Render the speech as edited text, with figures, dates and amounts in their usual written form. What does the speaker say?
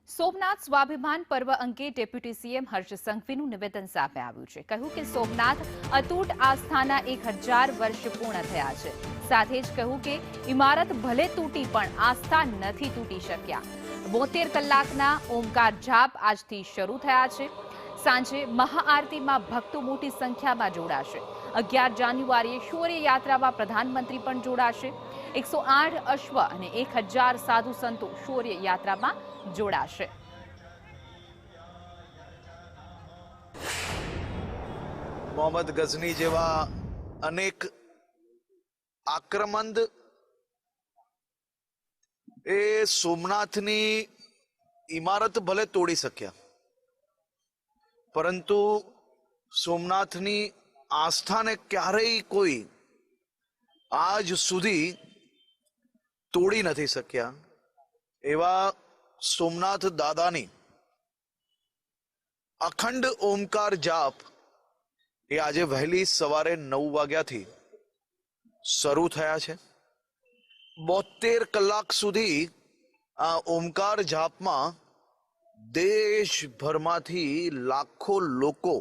સોમનાથ સ્વાભિમાન પર્વ અંગે deputy CM હર્ષ સંઘવીનું નિવેદન સામે આવ્યું છે। કહ્યું કે સોમનાથ અતૂટ આસ્થાના 1000 વર્ષ પૂર્ણ થયા છે। સાથે જ કહ્યું કે ઇમારત ભલે તૂટી પણ આસ્થા નથી તૂટી શક્યા। 72 કલાકના ઓમકાર જાપ આજથી શરૂ થયા છે। સાંજે મહાઆરતીમાં ભક્તો મોટી સંખ્યામાં જોડાશે। 11 જાન્યુઆરીએ શૌર્ય યાત્રામાં પ્રધાનમંત્રી પણ જોડાશે। 108 અશ્વ અને 1000 સાધુ સંતો શૌર્ય યાત્રામાં જોડાશે। મોહમ્મદ ગઝની જેવા અનેક આક્રમંદ એ સોમનાથની ઇમારત ભલે તોડી શક્યા, પરંતુ સોમનાથની આસ્થાને ક્યારેય કોઈ આજ સુધી તોડી નથી શક્યા। એવા સોમનાથ દાદાની અખંડ ઓમકાર જાપ એ આજે વહેલી સવારે 9 વાગ્યાથી શરૂ થયા છે। 72 કલાક સુધી આ ઓમકાર જાપમાં દેશભરમાંથી લાખો લોકો